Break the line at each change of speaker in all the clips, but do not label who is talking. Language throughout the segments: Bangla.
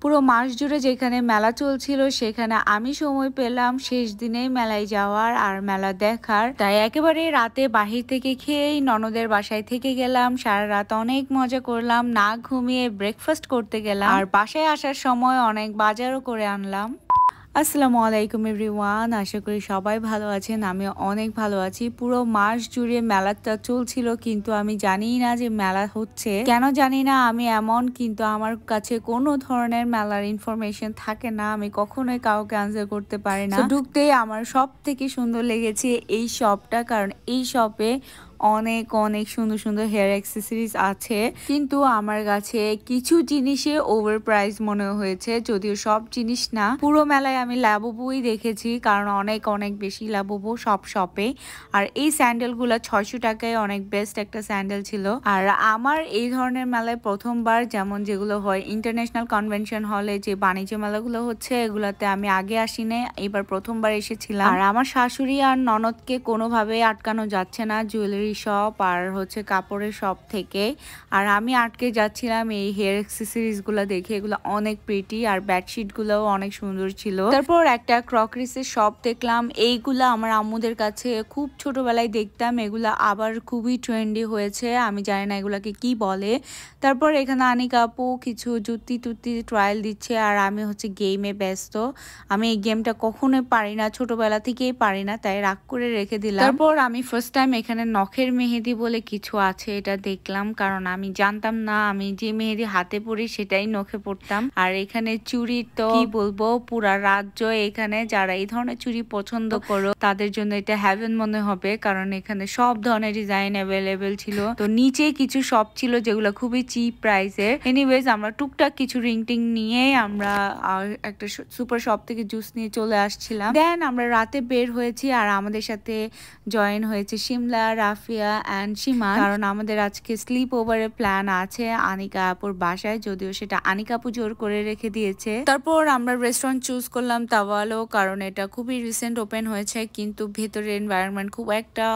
পুরো মাস জুড়ে যেখানে মেলা চলছিল সেখানে আমি সময় পেলাম শেষ দিনেই মেলায় যাওয়ার আর মেলা দেখার। তাই একেবারে রাতে বাহির থেকে খেয়েই ননদের বাসায় থেকে গেলাম। সারা রাত অনেক মজা করলাম, না ঘুমিয়ে ব্রেকফাস্ট করতে গেলাম আর বাসায় আসার সময় অনেক বাজারও করে আনলাম। আসসালামু আলাইকুম এভরিওয়ান, আশা করি সবাই ভালো আছেন। আমি অনেক ভালো আছি। পুরো মাস জুড়ে মেলাটা চলছিল কিন্তু আমি জানি না যে মেলা হচ্ছে, কেন জানি না আমি এমন, কিন্তু আমার কাছে কোনো ধরনের মেলার ইনফরমেশন থাকে না। আমি কখনোই কাউকে আনসার করতে পারি না। ঢুকতেই আমার সব থেকে সুন্দর লেগেছে এই শপটা, কারণ এই শপে অনেক অনেক সুন্দর সুন্দর হেয়ার অ্যাক্সেসরিজ আছে, কিন্তু আমার কাছে কিছু জিনিসে ওভার প্রাইস মনে হয়েছে, যদিও সব জিনিস না। পুরো মেলায় আমি লাবুবুই দেখেছি, কারণ অনেক অনেক বেশি লাবুবু সব শপে। আর এই স্যান্ডেলগুলো 600 টাকায় অনেক বেস্ট একটা স্যান্ডেল ছিল। আর আমার এই ধরনের মেলায় প্রথমবার, যেমন যেগুলো হয় ইন্টারন্যাশনাল কনভেনশন হলে যে বাণিজ্য মেলাগুলো হচ্ছে, এগুলাতে আমি আগে আসিনি, এবার প্রথমবার এসেছিলাম। আর আমার শাশুড়ি আর ননদকে কোনোভাবে আটকানো যাচ্ছে না জুয়েলারি শপ আর হচ্ছে কাপড়ের শপ থেকে। আর আমি আটকে যাচ্ছিলাম এই হেয়ার অ্যাক্সেসরিজ গুলো দেখে। এগুলো অনেক প্রিটি আর বেডশিট গুলোও অনেক সুন্দর ছিল। তারপর একটা ক্রকারিসের শপ দেখলাম। এইগুলা আমার আম্মুদের কাছে খুব ছোটবেলায় দেখতাম, এগুলা আবার খুবই ট্রেন্ডি হয়েছে, আমি জানি না এগুলাকে কি বলে। তারপর এখানে আনিকা আপু কিছু জুতি টুতি ট্রায়াল দিচ্ছে আর আমি হচ্ছে গেমে ব্যস্ত। আমি এই গেমটা কখনোই পারি না, ছোটবেলা থেকেই পারি না, তাই রাগ করে রেখে দিলাম। তারপর আমি ফার্স্ট টাইম এখানে নখের মেহেদি বলে কিছু আছে এটা দেখলাম, কারণ আমি জানতাম না। আমি যে মেহেদি হাতে পরি সেটাই নখে পড়তাম। আর এখানে চুড়ি তো কি বলবো, পুরা রাজ্য এখানে যারা এই ধরনের চুড়ি পছন্দ করো তাদের জন্য এটা হ্যাভেন মনে হবে, কারণ এখানে সব ধরনের ডিজাইন অ্যাভেলেবেল ছিল। তো নিচে কিছু শপ ছিল যেগুলো খুবই চিপ প্রাইসের। এনিওয়েজ আমরা টুকটাক কিছু রিংটিং নিয়ে আমরা একটা সুপার শপ থেকে জুস নিয়ে চলে আসছিলাম। দেন আমরা রাতে বের হয়েছি আর আমাদের সাথে জয়েন হয়েছে শিমলা, রাফিয়া অ্যান্ড সীমা, কারণ আমাদের আজকে স্লিপ ওভারের প্ল্যান আছে আনিকা আপুর বাসায়, যদিও সেটা আনিকা আপু জোর করে রেখে দিয়েছে। তারপর আমরা রেস্টুরেন্ট চুজ করলাম তাওয়ালো, কারণ এটা খুবই রিসেন্ট ওপেন হয়েছে, কিন্তু ভেতরের এনভায়রনমেন্ট খুব একটা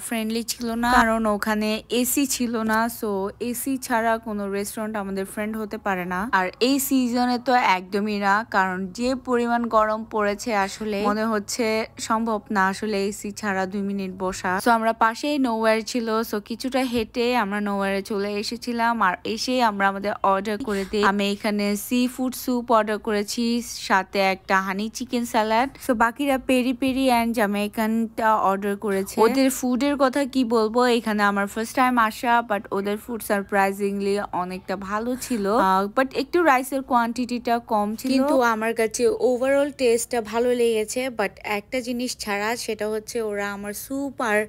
ফ্রেন্ডলি ছিল না, কারণ ওখানে এসি ছিল না। সো এসি ছাড়া কোনো রেস্টুরেন্ট আমাদের ফ্রেন্ড হতে পারে না। আর এই সিজনে তো একদমই না, কারণ যে পরিমাণ গরম পড়েছে আসলে মনে হচ্ছে সম্ভব না আসলে এসি ছাড়া 2 মিনিট বসা। সো আমরা পাশেই নোওয়্যার ছিল, সো কিছুটা হেঁটে আমরা নোওয়্যারে চলে এসেছিলাম। আর এসে আমরা আমাদের অর্ডার করে দিই। আমি এখানে সি ফুড স্যুপ অর্ডার করেছি, সাথে একটা হানি চিকেন স্যালাড। সো বাকিরা পেরি পেরি অ্যান্ড জামাইকানটা অর্ডার করেছে। ওদের ফুডের কথা কি বলবো, এখানে আমার ফার্স্ট টাইম আসা, বাট ওদের ফুড সারপ্রাইজিংলি অনেকটা ভালো ছিল, বাট একটু রাইসের কোয়ান্টিটিটা কম ছিল, কিন্তু আমার কাছে ওভারঅল টেস্টটা ভালো লেগেছে। বাট একটা জিনিস ছাড়া, সেটা হচ্ছে ওরা আমার স্যুপ আর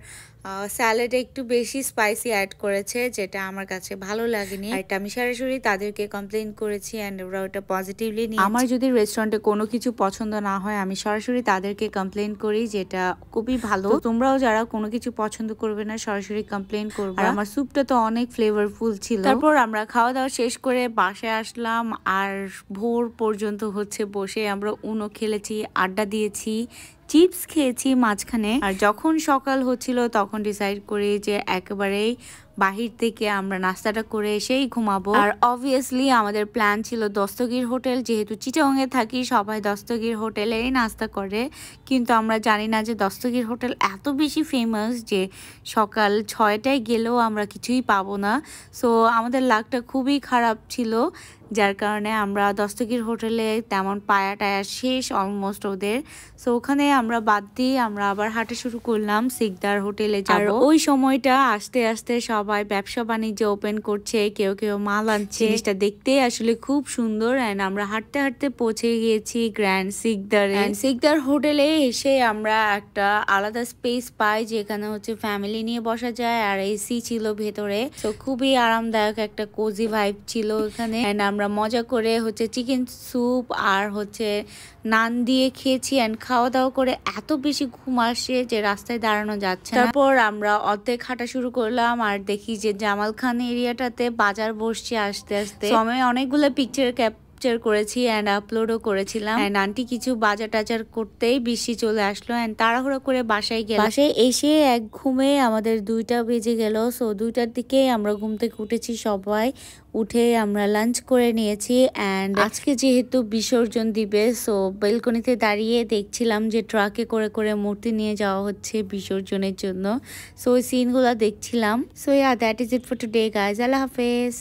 স্যালাডে একটু বেশি স্পাইসি অ্যাড করেছে, যেটা আমার কাছে ভালো লাগেনি। আর এটা আমি সরাসরি তাদেরকে কমপ্লেন করেছি অ্যান্ড ওরা ওটা পজিটিভলি নিয়েছে। আমার যদি রেস্টুরেন্টে কোনো কিছু পছন্দ না হয়, আমি সরাসরি তাদেরকে কমপ্লেন করি, যেটা খুবই ভালো। তোমরাও যারা কোনো কিছু পছন্দ করবে না সরাসরি কমপ্লেন করবে। আর আমার স্যুপটা তো অনেক ফ্লেভারফুল ছিল। তারপর আমরা খাওয়া দাওয়া শেষ করে বাসায় আসলাম, আর ভোর পর্যন্ত হচ্ছে বসে আমরা উনো খেলেছি, আড্ডা দিয়েছি, চিপস খেয়েছি মাঝখানে। আর যখন সকাল হচ্ছিল তখন ডিসাইড করি যে একেবারেই বাহির থেকে আমরা নাস্তাটা করে এসেই ঘুমাবো। আর অবভিয়াসলি আমাদের প্ল্যান ছিল দস্তগীর হোটেল, যেহেতু চিটাগংয়ে থাকি সবাই দস্তগীর হোটেলেই নাস্তা করে, কিন্তু আমরা জানি না যে দস্তগীর হোটেল এত বেশি ফেমাস যে সকাল 6টায় গেলেও আমরা কিছুই পাবো না। সো আমাদের লাকটা খুবই খারাপ ছিল, যার কারণে আমরা দস্তগীর হোটেলে তেমন পায়া টায়া শেষ অলমোস্ট ওদের। সো ওখানে আমরা বাদ দিয়ে আমরা আবার হাঁটা শুরু করলাম সিকদার হোটেলে যাব। ওই সময়টা আস্তে আস্তে সবাই ব্যবসা বাণিজ্য ওপেন করছে, কেউ কেউ মাল আনছে, জিনিসটা দেখতে আসলে খুব সুন্দর। অ্যান্ড আমরা হাঁটতে হাঁটতে পৌঁছে গিয়েছি গ্র্যান্ড সিকদারে। সিকদার হোটেলে এসে আমরা একটা আলাদা স্পেস পাই, যেখানে হচ্ছে ফ্যামিলি নিয়ে বসা যায়, আর এসি ছিল ভেতরে। তো খুবই আরামদায়ক একটা কোজি ভাইব ছিল এখানে। অ্যান্ড আমরা মজা করে হচ্ছে চিকেন স্যুপ আর হচ্ছে নান দিয়ে খেয়েছি। অ্যান্ড খাওয়া দাওয়া করে এত বেশি ঘুম আসে যে রাস্তায় দাঁড়ানো যাচ্ছে না। তারপর আমরা অর্ধেক হাঁটা শুরু করলাম আর দেখি যে জামাল খান এরিয়াটাতে বাজার বসছে আস্তে আস্তে। আমি অনেকগুলো পিকচার ক্যাপচার করেছি অ্যান্ড আপলোডও করেছিলাম। অ্যান্ড আন্টি কিছু বাজার টাজার করতেই বৃষ্টি চলে আসলো অ্যান্ড তাড়াহুড়ো করে বাসায় গেলাম। বাসায় এসে এক ঘুমে আমাদের 2টা বেজে গেল। সো 2টার দিকে আমরা ঘুম থেকে উঠেছি সবাই, উঠে আমরা লাঞ্চ করে নিয়েছি। অ্যান্ড আজকে যেহেতু বিসর্জন দিবে, সো বেলকনিতে দাঁড়িয়ে দেখছিলাম যে ট্রাকে করে করে মূর্তি নিয়ে যাওয়া হচ্ছে বিসর্জনের জন্য। সো ওই সিনগুলো দেখছিলাম। So that is it for today guys. আল্লাহ হাফেজ।